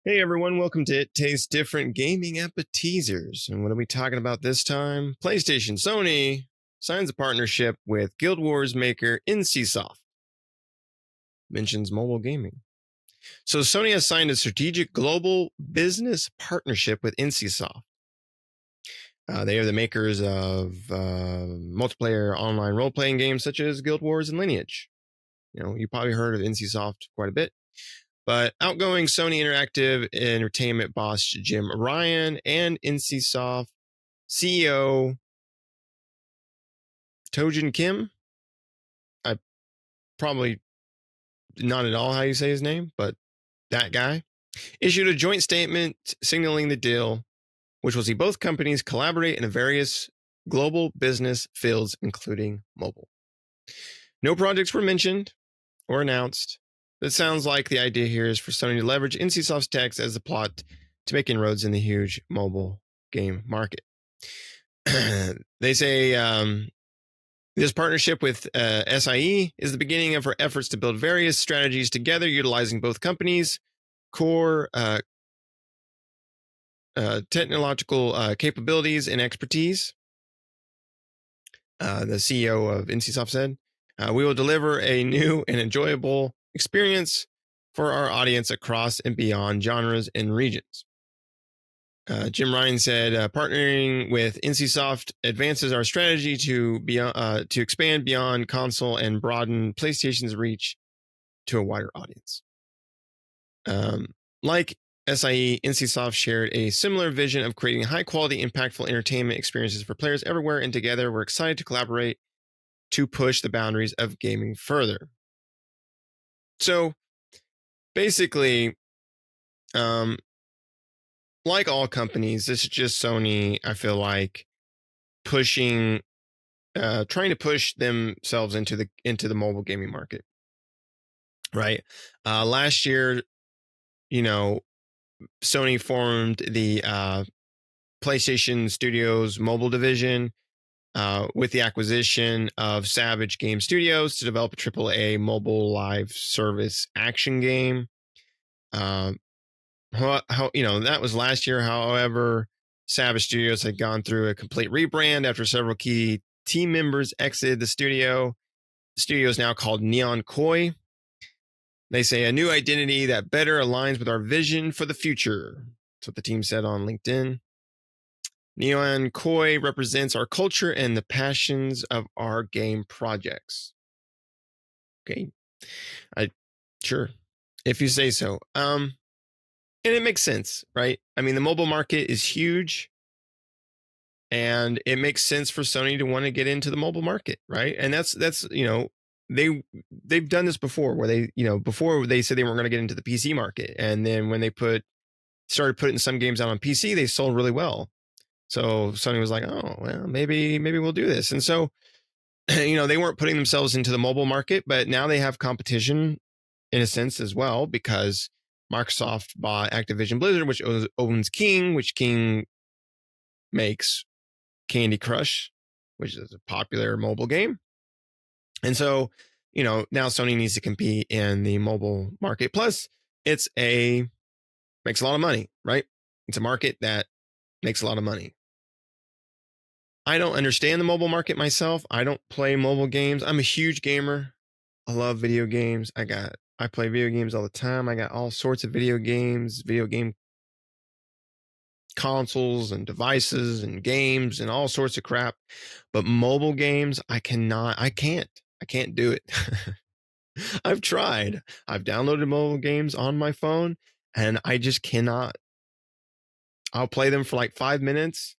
Hey everyone, welcome to It Tastes Different Gaming Appetizers. And what are we talking about this time? PlayStation Sony signs a partnership with Guild Wars maker NCSoft. Mentions mobile gaming. So Sony has signed a strategic global business partnership with NCSoft. They are the makers of multiplayer online role-playing games such as Guild Wars and Lineage. You probably heard of NCSoft quite a bit. But outgoing Sony Interactive Entertainment boss Jim Ryan and NCSoft CEO Tojin Kim, I probably not at all how you say his name, but that guy, issued a joint statement signaling the deal, which will see both companies collaborate in various global business fields, including mobile. No projects were mentioned or announced. It sounds like the idea here is for Sony to leverage NCSoft's tech as the plot to make inroads in the huge mobile game market. They say this partnership with SIE is the beginning of our efforts to build various strategies together, utilizing both companies' core technological capabilities and expertise. The CEO of NCSoft said, we will deliver a new and enjoyable experience for our audience across and beyond genres and regions. Jim Ryan said, partnering with NCSoft advances our strategy to expand beyond console and broaden PlayStation's reach to a wider audience. Like SIE, NCSoft shared a similar vision of creating high-quality, impactful entertainment experiences for players everywhere, and together we're excited to collaborate to push the boundaries of gaming further. So, basically, like all companies, this is just Sony, I feel like, trying to push themselves into the mobile gaming market. Right. Last year, Sony formed the PlayStation Studios mobile division with the acquisition of Savage Game Studios to develop a AAA mobile live service action game. That was last year. However, Savage Studios had gone through a complete rebrand after several key team members exited the studio. The studio is now called Neon Koi. They say a new identity that better aligns with our vision for the future. That's what the team said on LinkedIn. Neon Koi represents our culture and the passions of our game projects. Okay. Sure. If you say so. And it makes sense, right? I mean, the mobile market is huge, and it makes sense for Sony to want to get into the mobile market, right? And that's they've done this before, where before they said they weren't going to get into the PC market, and then when they started putting some games out on PC, they sold really well. So Sony was like, oh well, maybe we'll do this, and so they weren't putting themselves into the mobile market, but now they have competition in a sense as well, because Microsoft bought Activision Blizzard, which owns King, which King makes Candy Crush, which is a popular mobile game. And so, now Sony needs to compete in the mobile market. Plus, makes a lot of money, right? It's a market that makes a lot of money. I don't understand the mobile market myself. I don't play mobile games. I'm a huge gamer. I love video games. I play video games all the time. I got all sorts of video game consoles and devices and games and all sorts of crap. But mobile games, I can't do it. I've tried. I've downloaded mobile games on my phone and I just cannot. I'll play them for like 5 minutes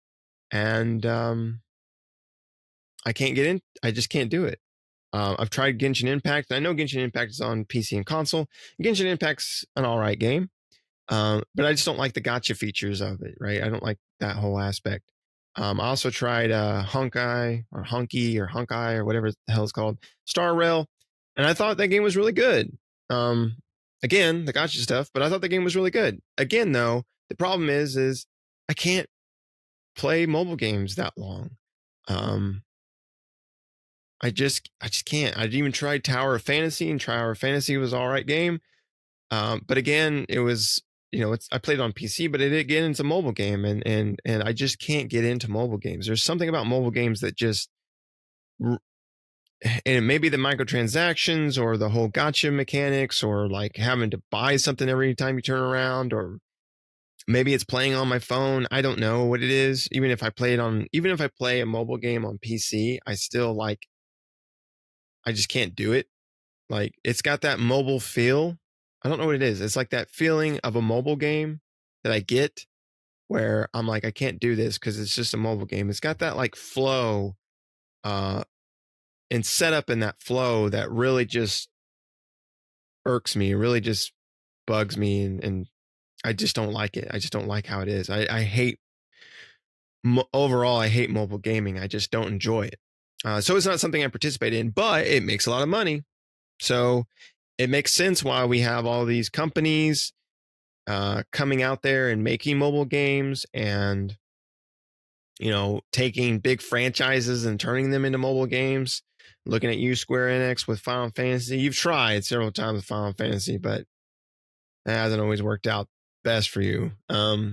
and I can't get in. I just can't do it. I've tried Genshin Impact. I know Genshin Impact is on PC and console. Genshin Impact's an all right game, but I just don't like the gacha features of it, right? I don't like that whole aspect. I also tried Honkai or whatever the hell it's called, Star Rail, and I thought that game was really good. Again, the gacha stuff, but I thought the game was really good. Again, though, the problem is I can't play mobile games that long. I just can't. I even tried Tower of Fantasy, and Tower of Fantasy was all right game. But again, it was I played it on PC, but again, it's a mobile game, and I just can't get into mobile games. There's something about mobile games that just, and it may be the microtransactions or the whole gotcha mechanics, or like having to buy something every time you turn around, or maybe it's playing on my phone. I don't know what it is. Even if I play a mobile game on PC, I just can't do it. Like, it's got that mobile feel. I don't know what it is. It's like that feeling of a mobile game that I get, where I'm like, I can't do this because it's just a mobile game. It's got that like flow, uh, and setup in that flow that really just irks me, really just bugs me, and I just don't like it. I just don't like how it is. I hate, overall, I hate mobile gaming. I just don't enjoy it. So it's not something I participate in, but it makes a lot of money. So it makes sense why we have all these companies coming out there and making mobile games, and taking big franchises and turning them into mobile games. Looking at you, Square Enix, with Final Fantasy. You've tried several times with Final Fantasy, but it hasn't always worked out best for you. But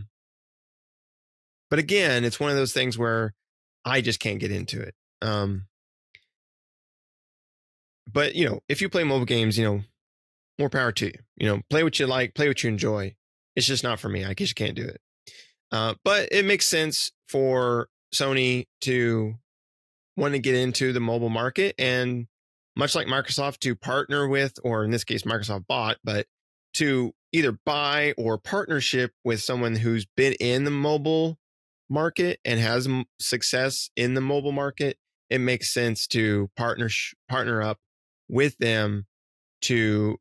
again, it's one of those things where I just can't get into it. But if you play mobile games, more power to you. Play what you like, play what you enjoy. It's just not for me. I just can't do it. But it makes sense for Sony to want to get into the mobile market, and much like Microsoft, to partner with, or in this case, Microsoft bought, but to either buy or partnership with someone who's been in the mobile market and has success in the mobile market. It makes sense to partner up with them to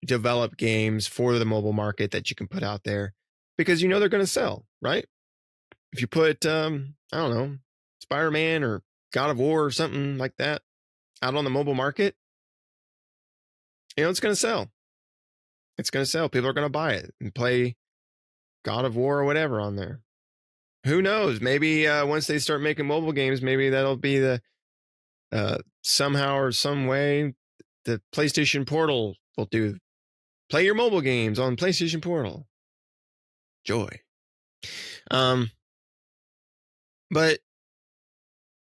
develop games for the mobile market that you can put out there, because they're going to sell, right? If you put I don't know, Spider-Man or God of War or something like that out on the mobile market, it's going to sell. It's going to sell. People are going to buy it and play God of War or whatever on there. Who knows? Maybe once they start making mobile games, maybe that'll be the somehow or some way the PlayStation Portal will do. Play your mobile games on PlayStation Portal. Joy. But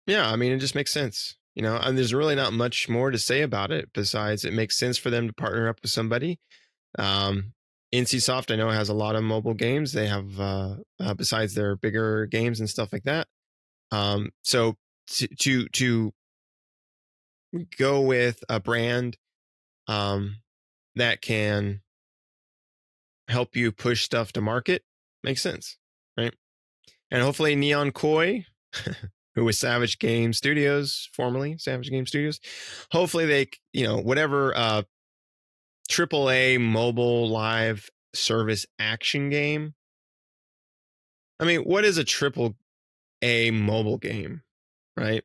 yeah, I mean, it just makes sense, and there's really not much more to say about it besides it makes sense for them to partner up with somebody. NCSoft, I know, has a lot of mobile games. They have, besides their bigger games and stuff like that. So to go with a brand that can help you push stuff to market makes sense, right? And hopefully Neon Koi, who was Savage Game Studios, formerly Savage Game Studios, hopefully they, whatever AAA mobile live service action game. I mean, what is a AAA mobile game, right?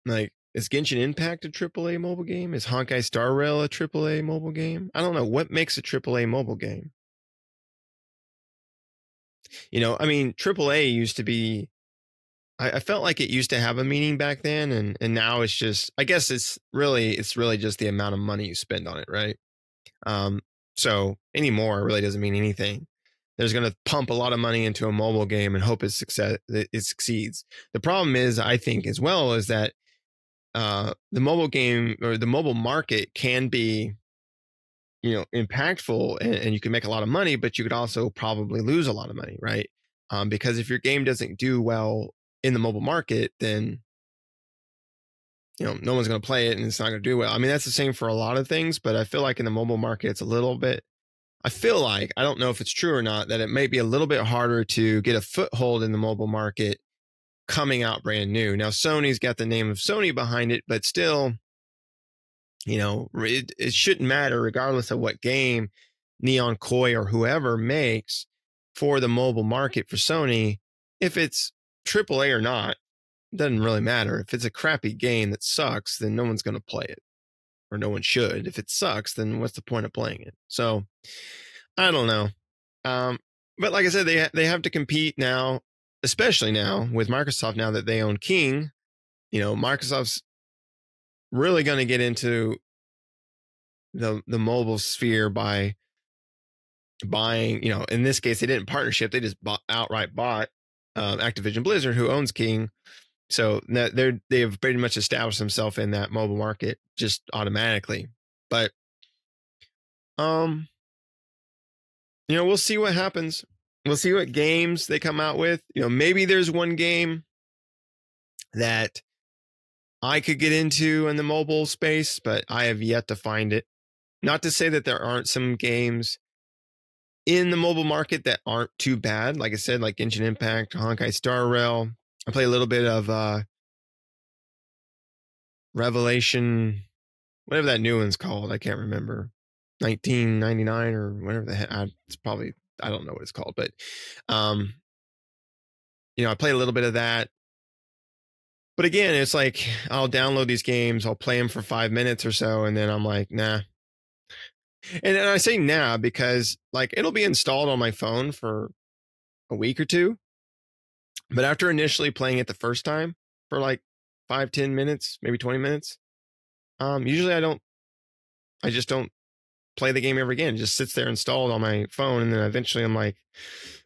Like, is Genshin Impact a AAA mobile game? Is Honkai Star Rail a AAA mobile game? I don't know. What makes a AAA mobile game? I mean, AAA used to be, I felt like it used to have a meaning back then, and now it's just, I guess it's really just the amount of money you spend on it, right? So anymore, it really doesn't mean anything. There's going to pump a lot of money into a mobile game and hope it succeeds. The problem is, I think, as well, is that the mobile game or the mobile market can be, impactful, and you can make a lot of money, but you could also probably lose a lot of money, right? Because if your game doesn't do well in the mobile market, then no one's going to play it and it's not going to do well. I mean, that's the same for a lot of things, but I feel like in the mobile market, it's a little bit, I feel like, I don't know if it's true or not, that it may be a little bit harder to get a foothold in the mobile market coming out brand new. Now, Sony's got the name of Sony behind it, but still, it shouldn't matter, regardless of what game Neon Koi or whoever makes for the mobile market for Sony. If it's AAA or not, it doesn't really matter. If it's a crappy game that sucks, then no one's going to play it, or no one should. If it sucks, then what's the point of playing it? So I don't know. But like I said, they have to compete now, especially now with Microsoft, now that they own King. Microsoft's really going to get into the mobile sphere by buying, in this case, they didn't partnership. They just outright bought Activision Blizzard, who owns King. So they've pretty much established themselves in that mobile market just automatically. But we'll see what happens. We'll see what games they come out with. Maybe there's one game that I could get into in the mobile space, but I have yet to find it. Not to say that there aren't some games in the mobile market that aren't too bad. Like I said, like Genshin Impact, Honkai Star Rail. I play a little bit of Revelation, whatever that new one's called. I can't remember. 1999 or whatever the heck. It's probably, I don't know what it's called, but I play a little bit of that. But again, it's like I'll download these games, I'll play them for 5 minutes or so, and then I'm like, nah. And I say nah because like it'll be installed on my phone for a week or two. But after initially playing it the first time for like 5-10 minutes, maybe 20 minutes, usually I just don't play the game ever again. It just sits there installed on my phone, and then eventually I'm like,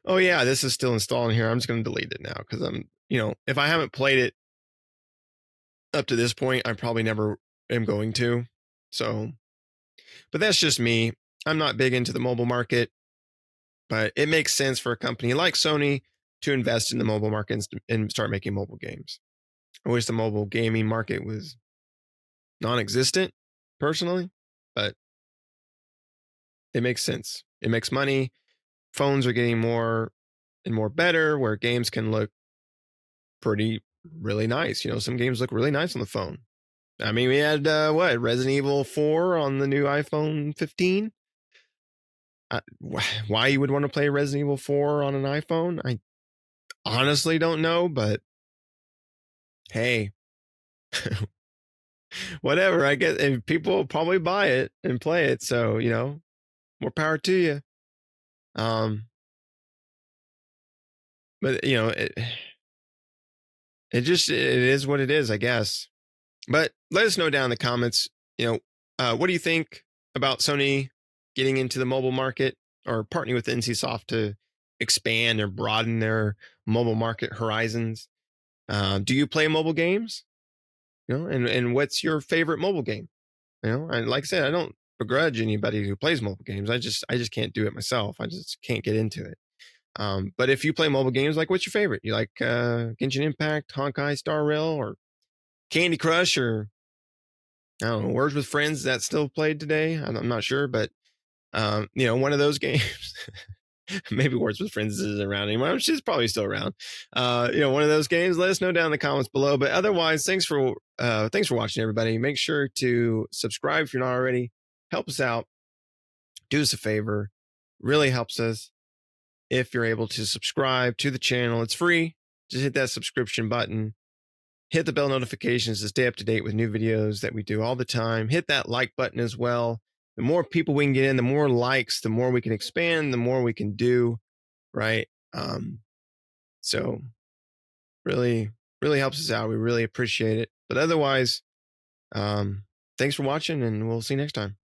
oh yeah, this is still installed in here. I'm just going to delete it now because I'm, if I haven't played it up to this point, I probably never am going to. So, but that's just me. I'm not big into the mobile market, but it makes sense for a company like Sony to invest in the mobile market and start making mobile games. I wish the mobile gaming market was non-existent personally, but it makes sense. It makes money. Phones are getting more and more better where games can look really nice. Some games look really nice on the phone. I mean, we had Resident Evil 4 on the new iPhone 15. Why you would want to play Resident Evil 4 on an iPhone, I honestly don't know, but hey, whatever. I guess and people will probably buy it and play it, so more power to you. But it is what it is, I guess. But let us know down in the comments, what do you think about Sony getting into the mobile market or partnering with NCSoft to expand or broaden their mobile market horizons? Do you play mobile games? And what's your favorite mobile game? And like I said, I don't begrudge anybody who plays mobile games. I just can't do it myself. I just can't get into it. But if you play mobile games, like what's your favorite? You like Genshin Impact, Honkai Star Rail, or Candy Crush, or I don't know, Words with Friends that's still played today? I'm not sure, but one of those games. Maybe Words with Friends isn't around anymore. She's probably still around. One of those games. Let us know down in the comments below. But otherwise, thanks for watching, everybody. Make sure to subscribe if you're not already. Help us out. Do us a favor. Really helps us if you're able to subscribe to the channel. It's free. Just hit that subscription button. Hit the bell notifications to stay up to date with new videos that we do all the time. Hit that like button as well. The more people we can get in, the more likes, the more we can expand, the more we can do, right? So really, really helps us out. We really appreciate it. But otherwise, thanks for watching, and we'll see you next time.